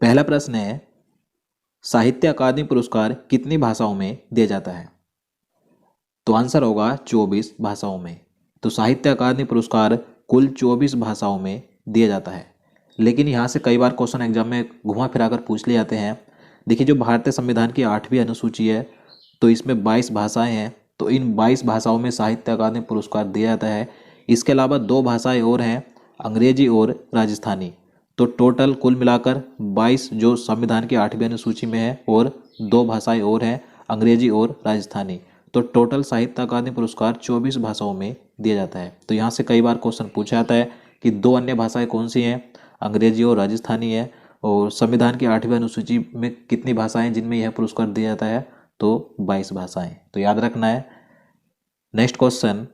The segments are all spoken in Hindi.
पहला प्रश्न है, साहित्य अकादमी पुरस्कार कितनी भाषाओं में दिया जाता है? तो आंसर होगा 24 भाषाओं में। तो साहित्य अकादमी पुरस्कार कुल 24 भाषाओं में दिया जाता है। लेकिन यहाँ से कई बार क्वेश्चन एग्जाम में घुमा फिरा कर पूछ लिए जाते हैं। देखिए, जो भारतीय संविधान की 8वीं अनुसूची है तो इसमें 22 भाषाएं हैं। तो इन 22 भाषाओं में साहित्य अकादमी पुरस्कार दिया जाता है। इसके अलावा 2 भाषाएं और हैं, अंग्रेजी और राजस्थानी। तो टोटल कुल मिलाकर 22 जो संविधान की 8वीं अनुसूची में है और 2 भाषाएं और हैं, अंग्रेजी और राजस्थानी। तो टोटल साहित्य अकादमी पुरस्कार 24 भाषाओं में दिया जाता है। तो यहाँ से कई बार क्वेश्चन पूछा जाता है कि 2 अन्य भाषाएं कौन सी हैं, अंग्रेजी और राजस्थानी है। और संविधान की 8वीं अनुसूची में कितनी भाषाएं जिनमें यह पुरस्कार दिया जाता है? तो 22 भाषाएं। तो याद रखना है। नेक्स्ट क्वेश्चन,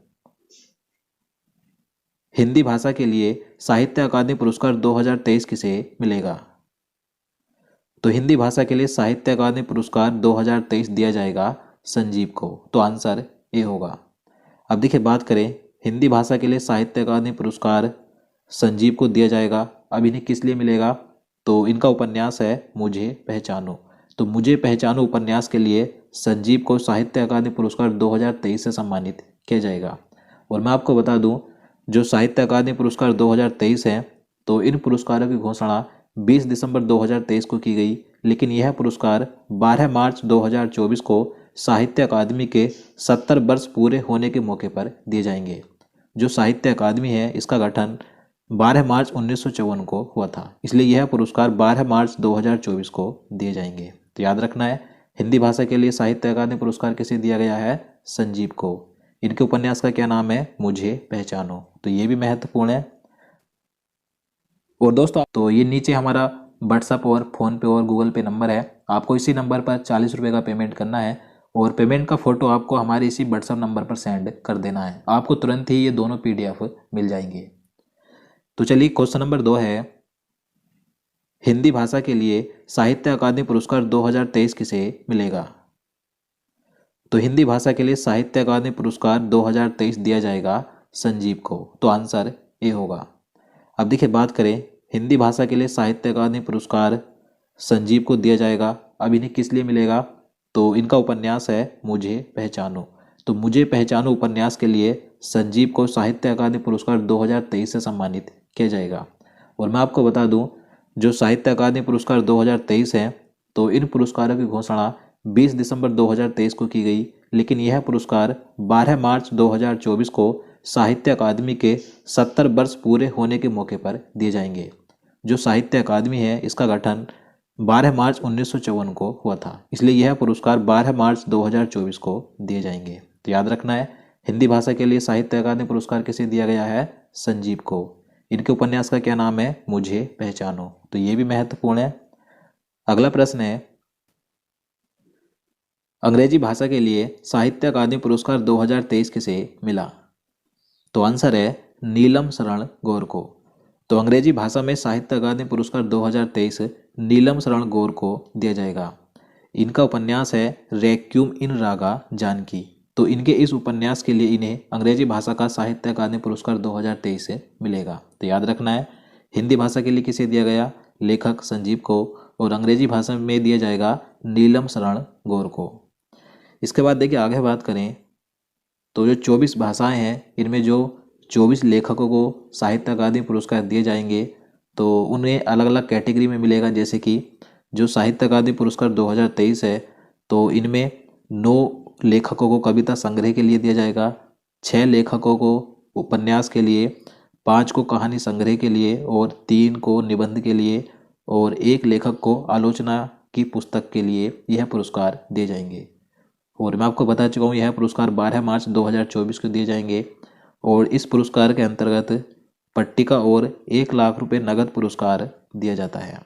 हिंदी भाषा के लिए साहित्य अकादमी पुरस्कार 2023 किसे मिलेगा? तो हिंदी भाषा के लिए साहित्य अकादमी पुरस्कार 2023 दिया जाएगा संजीव को। तो आंसर ए होगा। अब देखिए, बात करें हिंदी भाषा के लिए साहित्य अकादमी पुरस्कार संजीव को दिया जाएगा। अब इन्हें किस लिए मिलेगा? तो इनका उपन्यास है मुझे पहचानो। तो मुझे पहचानो उपन्यास के लिए संजीव को साहित्य अकादमी पुरस्कार 2023 से सम्मानित किया जाएगा। और मैं आपको बता दूं, जो साहित्य अकादमी पुरस्कार 2023 हैं तो इन पुरस्कारों की घोषणा 20 दिसंबर 2023 को की गई। लेकिन यह पुरस्कार 12 मार्च 2024 को साहित्य अकादमी के 70 वर्ष पूरे होने के मौके पर दिए जाएंगे। जो साहित्य अकादमी है इसका गठन 12 मार्च 1954 को हुआ था, इसलिए यह पुरस्कार 12 मार्च 2024 को दिए जाएंगे। तो याद रखना है, हिंदी भाषा के लिए साहित्य अकादमी पुरस्कार किसे दिया गया है? संजीव को। इनके उपन्यास का क्या नाम है? मुझे पहचानो। तो ये भी महत्वपूर्ण है। और दोस्तों, तो ये नीचे हमारा व्हाट्सएप और फ़ोन पे और गूगल पे नंबर है। आपको इसी नंबर पर 40 रुपये का पेमेंट करना है और पेमेंट का फ़ोटो आपको हमारे इसी व्हाट्सएप नंबर पर सेंड कर देना है। आपको तुरंत ही ये दोनों PDF मिल जाएंगे। तो चलिए, क्वेश्चन नंबर 2 है, हिंदी भाषा के लिए साहित्य अकादमी पुरस्कार 2023 किसे मिलेगा? तो हिंदी भाषा के लिए साहित्य अकादमी पुरस्कार 2023 दिया जाएगा संजीव को। तो आंसर ए होगा। अब देखिए, बात करें हिंदी भाषा के लिए साहित्य अकादमी पुरस्कार संजीव को दिया जाएगा। अब इन्हें किस लिए मिलेगा? तो इनका उपन्यास है मुझे पहचानो। तो मुझे पहचानो उपन्यास के लिए संजीव को साहित्य अकादमी पुरस्कार 2023 से सम्मानित किया जाएगा। और मैं आपको बता दूं, जो साहित्य अकादमी पुरस्कार 2023 हैं तो इन पुरस्कारों की घोषणा 20 दिसंबर 2023 को की गई। लेकिन यह पुरस्कार 12 मार्च 2024 को साहित्य अकादमी के 70 वर्ष पूरे होने के मौके पर दिए जाएंगे। जो साहित्य अकादमी है इसका गठन 12 मार्च 1954 को हुआ था, इसलिए यह पुरस्कार 12 मार्च 2024 को दिए जाएंगे। तो याद रखना है, हिंदी भाषा के लिए साहित्य अकादमी पुरस्कार किसे दिया गया है? संजीव को। इनके उपन्यास का क्या नाम है? मुझे पहचानो। तो ये भी महत्वपूर्ण है। अगला प्रश्न है, अंग्रेजी भाषा के लिए साहित्य अकादमी पुरस्कार 2023 किसे मिला? तो आंसर है नीलम शरण गौर को। तो अंग्रेजी भाषा में साहित्य अकादमी पुरस्कार 2023 नीलम शरण गौर को दिया जाएगा। इनका उपन्यास है रेक्यूम इन रागा जानकी। तो इनके इस उपन्यास के लिए इन्हें अंग्रेजी भाषा का साहित्य अकादमी पुरस्कार 2023 से मिलेगा। तो याद रखना है, हिंदी भाषा के लिए किसे दिया गया? लेखक संजीव को। और अंग्रेजी भाषा में दिया जाएगा नीलम शरण गौर को। इसके बाद देखिए, आगे बात करें तो जो 24 भाषाएं हैं इनमें जो 24 लेखकों को साहित्य अकादमी पुरस्कार दिए जाएंगे तो उन्हें अलग अलग कैटेगरी में मिलेगा। जैसे कि जो साहित्य अकादमी पुरस्कार 2023 है तो इनमें 9 लेखकों को कविता संग्रह के लिए दिया जाएगा, 6 लेखकों को उपन्यास के लिए, 5 को कहानी संग्रह के लिए और 3 को निबंध के लिए और 1 लेखक को आलोचना की पुस्तक के लिए यह पुरस्कार दिए जाएंगे। और मैं आपको बता चुका हूँ, यह पुरस्कार 12 मार्च 2024 को दिए जाएंगे। और इस पुरस्कार के अंतर्गत पट्टिका और 1 लाख रुपए नगद पुरस्कार दिया जाता है।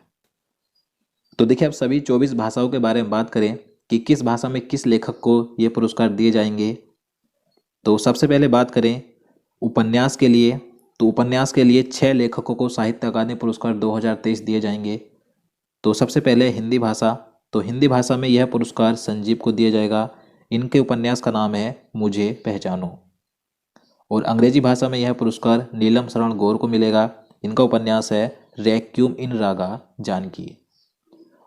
तो देखिए, अब सभी 24 भाषाओं के बारे में बात करें कि किस भाषा में किस लेखक को ये पुरस्कार दिए जाएंगे। तो सबसे पहले बात करें उपन्यास के लिए, तो उपन्यास के लिए 6 लेखकों को साहित्य अकादमी पुरस्कार 2023 दिए जाएंगे। तो सबसे पहले हिंदी भाषा, तो हिंदी भाषा में यह पुरस्कार संजीव को दिया जाएगा। इनके उपन्यास का नाम है मुझे पहचानो। और अंग्रेजी भाषा में यह पुरस्कार नीलम शरण गौर को मिलेगा। इनका उपन्यास है रेक्यूम इन रागा जानकी।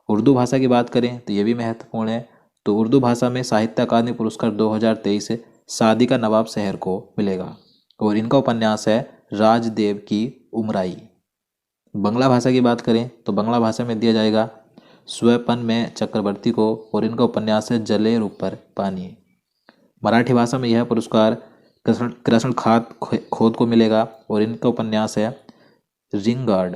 उर्दू भाषा की बात करें तो ये भी महत्वपूर्ण है। तो उर्दू भाषा में साहित्य अकादमी पुरस्कार 2023 सादिका नवाब शहर को मिलेगा और इनका उपन्यास है राजदेव की उमराई। बंगला भाषा की बात करें तो बंगला भाषा में दिया जाएगा स्वपन में चक्रवर्ती को और इनका उपन्यास है जलेर ऊपर पानी। मराठी भाषा में यह पुरस्कार कृष्ण खोत को मिलेगा और इनका उपन्यास है रिंगार्ड।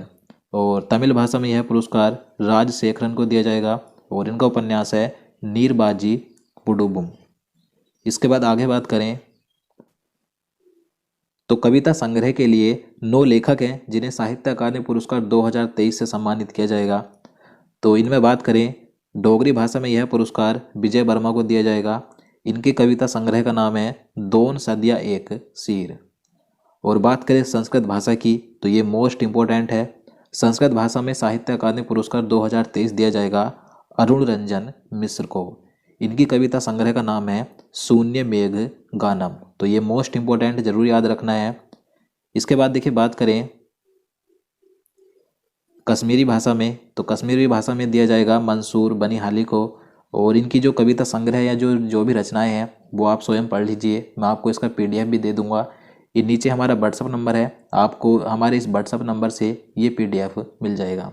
और तमिल भाषा में यह पुरस्कार राजशेखरन को दिया जाएगा और इनका उपन्यास है नीरबाजी पुडुबुम। इसके बाद आगे बात करें तो कविता संग्रह के लिए 9 लेखक हैं जिन्हें साहित्य अकादमी पुरस्कार 2023 से सम्मानित किया जाएगा। तो इनमें बात करें डोगरी भाषा में यह पुरस्कार विजय वर्मा को दिया जाएगा। इनकी कविता संग्रह का नाम है दोन सदिया एक सीर। और बात करें संस्कृत भाषा की तो ये मोस्ट इम्पोर्टेंट है। संस्कृत भाषा में साहित्य अकादमी पुरस्कार 2023 दिया जाएगा अरुण रंजन मिश्र को। इनकी कविता संग्रह का नाम है शून्य मेघ गानम। तो ये मोस्ट इम्पोर्टेंट, जरूर याद रखना है। इसके बाद देखिए बात करें कश्मीरी भाषा में तो कश्मीरी भाषा में दिया जाएगा मंसूर बनिहाली को। और इनकी जो कविता संग्रह या जो भी रचनाएं हैं वो आप स्वयं पढ़ लीजिए। मैं आपको इसका PDF भी दे दूंगा। ये नीचे हमारा व्हाट्सअप नंबर है, आपको हमारे इस व्हाट्सअप नंबर से ये PDF मिल जाएगा।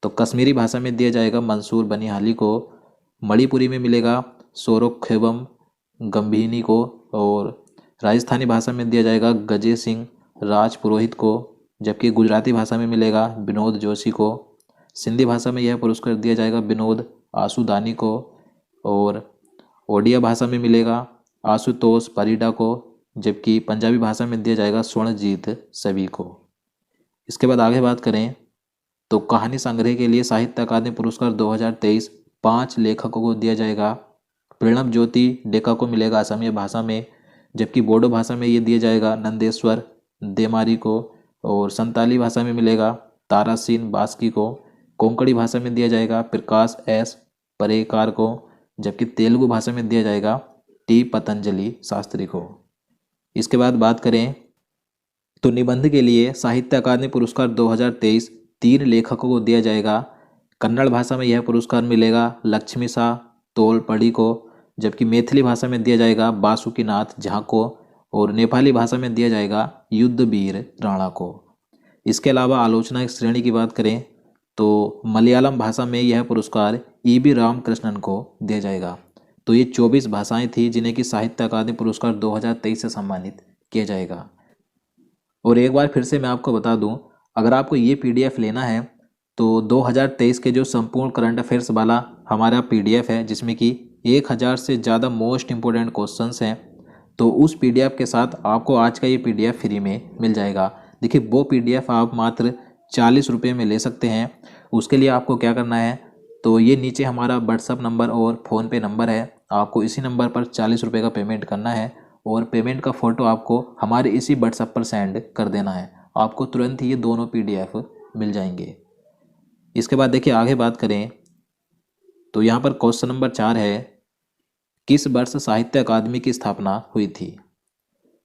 तो कश्मीरी भाषा में दिया जाएगा मंसूर बनिहाली को। मणिपुरी में मिलेगा सोरोखेबम गंभीनी को। और राजस्थानी भाषा में दिया जाएगा गजे सिंह राजपुरोहित को। जबकि गुजराती भाषा में मिलेगा विनोद जोशी को। सिंधी भाषा में यह पुरस्कार दिया जाएगा विनोद आसुदानी को। और ओडिया भाषा में मिलेगा आशुतोष परिडा को। जबकि पंजाबी भाषा में दिया जाएगा स्वर्णजीत सभी को। इसके बाद आगे बात करें तो कहानी संग्रह के लिए साहित्य अकादमी पुरस्कार 2023 5 लेखकों को दिया जाएगा। प्रणब ज्योति डेका को मिलेगा असमिया भाषा में। जबकि बोडो भाषा में ये दिया जाएगा नंदेश्वर देमारी को। और संताली भाषा में मिलेगा तारासीन बास्की को। कोंकणी भाषा में दिया जाएगा प्रकाश S परेकार को। जबकि तेलुगु भाषा में दिया जाएगा T पतंजलि शास्त्री को। इसके बाद बात करें तो निबंध के लिए साहित्य अकादमी पुरस्कार 2023 3 लेखकों को दिया जाएगा। कन्नड़ भाषा में यह पुरस्कार मिलेगा लक्ष्मी शाह तोलपड़ी को। जबकि मैथिली भाषा में दिया जाएगा बासुकीनाथ झा को। और नेपाली भाषा में दिया जाएगा युद्धवीर राणा को। इसके अलावा आलोचना श्रेणी की बात करें तो मलयालम भाषा में यह पुरस्कार EB रामकृष्णन को दिया जाएगा। तो ये 24 भाषाएं थी जिन्हें कि साहित्य अकादमी पुरस्कार 2023 से सम्मानित किया जाएगा। और एक बार फिर से मैं आपको बता दूं, अगर आपको ये PDF लेना है तो 2023 के जो संपूर्ण करंट अफेयर्स वाला हमारा PDF है जिसमें कि 1000 से ज़्यादा मोस्ट इम्पोर्टेंट क्वेश्चंस हैं, तो उस PDF के साथ आपको आज का ये PDF फ्री में मिल जाएगा। देखिए वो PDF आप मात्र 40 रुपये में ले सकते हैं। उसके लिए आपको क्या करना है तो ये नीचे हमारा व्हाट्सअप नंबर और फ़ोनपे नंबर है, आपको इसी नंबर पर 40 रुपये का पेमेंट करना है। और पेमेंट का फ़ोटो आपको हमारे इसी व्हाट्सएप पर सेंड कर देना है। आपको तुरंत ही ये दोनों PDF मिल जाएंगे। इसके बाद देखिए आगे बात करें तो यहाँ पर क्वेश्चन नंबर 4 है, किस वर्ष साहित्य अकादमी की स्थापना हुई थी?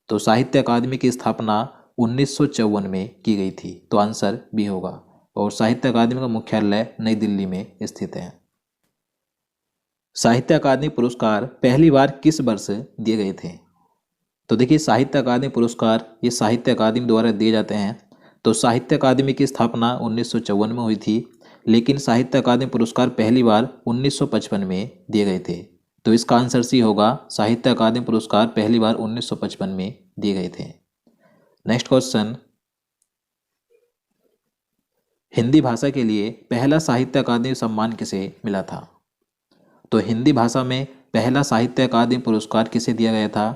तो साहित्य अकादमी की स्थापना 1954 में की गई थी। तो आंसर B होगा। और साहित्य अकादमी का मुख्यालय नई दिल्ली में स्थित है। साहित्य अकादमी पुरस्कार पहली बार किस वर्ष दिए गए थे? तो देखिए साहित्य अकादमी पुरस्कार ये साहित्य अकादमी द्वारा दिए जाते हैं। तो साहित्य अकादमी की स्थापना 1954 में हुई थी, लेकिन साहित्य अकादमी पुरस्कार पहली बार 1955 में दिए गए थे। तो इसका आंसर C होगा। साहित्य अकादमी पुरस्कार पहली बार 1955 में दिए गए थे। नेक्स्ट क्वेश्चन, हिंदी भाषा के लिए पहला साहित्य अकादमी सम्मान किसे मिला था? तो हिंदी भाषा में पहला साहित्य अकादमी पुरस्कार किसे दिया गया था?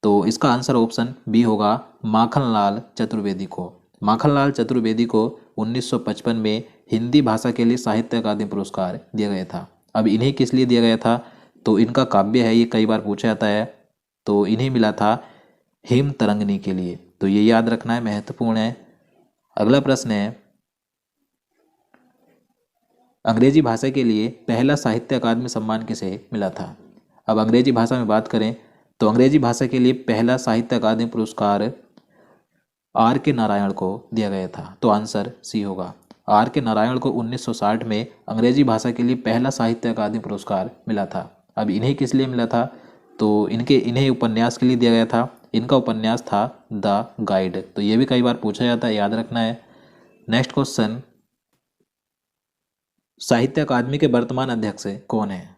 तो इसका आंसर ऑप्शन B होगा, माखनलाल चतुर्वेदी को। माखनलाल चतुर्वेदी को 1955 में हिंदी भाषा के लिए साहित्य अकादमी पुरस्कार दिया गया था। अब इन्हें किस लिए दिया गया था? तो इनका काव्य है, ये कई बार पूछा जाता है। तो इन्हें मिला था हिम तरंगिणी के लिए। तो ये याद रखना है, महत्वपूर्ण है। अगला प्रश्न है, अंग्रेजी भाषा के लिए पहला साहित्य अकादमी सम्मान किसे मिला था? अब अंग्रेजी भाषा में बात करें तो अंग्रेजी भाषा के लिए पहला साहित्य अकादमी पुरस्कार R.K. नारायण को दिया गया था। तो आंसर C होगा। आर के नारायण को 1960 में अंग्रेजी भाषा के लिए पहला साहित्य अकादमी पुरस्कार मिला था। अब इन्हें किस लिए मिला था, तो इन्हें उपन्यास के लिए दिया गया था। इनका उपन्यास था द गाइड। तो ये भी कई बार पूछा जाता है, याद रखना है। नेक्स्ट क्वेश्चन, साहित्य अकादमी के वर्तमान अध्यक्ष कौन है?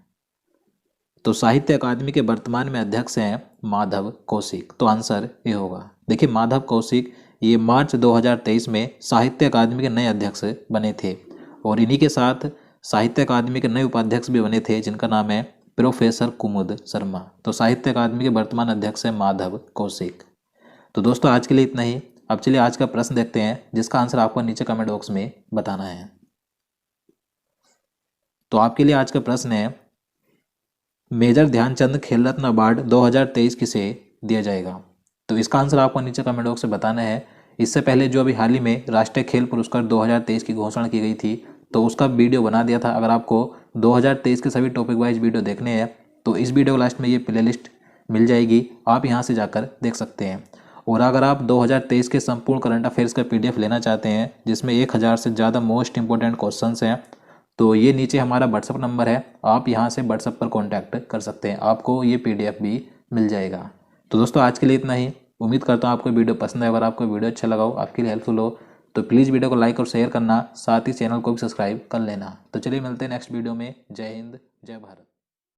तो साहित्य अकादमी के वर्तमान में अध्यक्ष हैं माधव कौशिक। तो आंसर ये होगा। देखिए, माधव कौशिक ये मार्च 2023 में साहित्य अकादमी के नए अध्यक्ष बने थे, और इन्हीं के साथ साहित्य अकादमी के नए उपाध्यक्ष भी बने थे, जिनका नाम है प्रोफेसर कुमुद शर्मा। तो साहित्य अकादमी के वर्तमान अध्यक्ष है माधव कौशिक। तो दोस्तों, आज के लिए इतना ही। अब चलिए आज का प्रश्न देखते हैं, जिसका आंसर आपको नीचे कमेंट बॉक्स में बताना है। तो आपके लिए आज का प्रश्न है, मेजर ध्यानचंद खेल रत्न अवार्ड 2023 किसे दिया जाएगा? तो इसका आंसर आपको नीचे कमेंट बॉक्स में बताना है। इससे पहले जो अभी हाल ही में राष्ट्रीय खेल पुरस्कार 2023 की घोषणा की गई थी, तो उसका वीडियो बना दिया था। अगर आपको 2023 के सभी टॉपिक वाइज वीडियो देखने हैं तो इस वीडियो लास्ट में ये प्लेलिस्ट मिल जाएगी, आप यहाँ से जाकर देख सकते हैं। और अगर आप 2023 के संपूर्ण करंट अफेयर्स का PDF लेना चाहते हैं, जिसमें 1000 से ज़्यादा मोस्ट इंपॉर्टेंट क्वेश्चंस हैं, तो ये नीचे हमारा व्हाट्सअप नंबर है, आप यहाँ से व्हाट्सअप पर कांटेक्ट कर सकते हैं, आपको ये PDF भी मिल जाएगा। तो दोस्तों, आज के लिए इतना ही। उम्मीद करता हूँ आपको वीडियो पसंद है। अगर आपको वीडियो अच्छा लगा हो, आपके लिए हेल्पफुल हो, तो प्लीज़ वीडियो को लाइक और शेयर करना, साथ ही चैनल को भी सब्सक्राइब कर लेना। तो चलिए मिलते हैं नेक्स्ट वीडियो में। जय हिंद, जय भारत।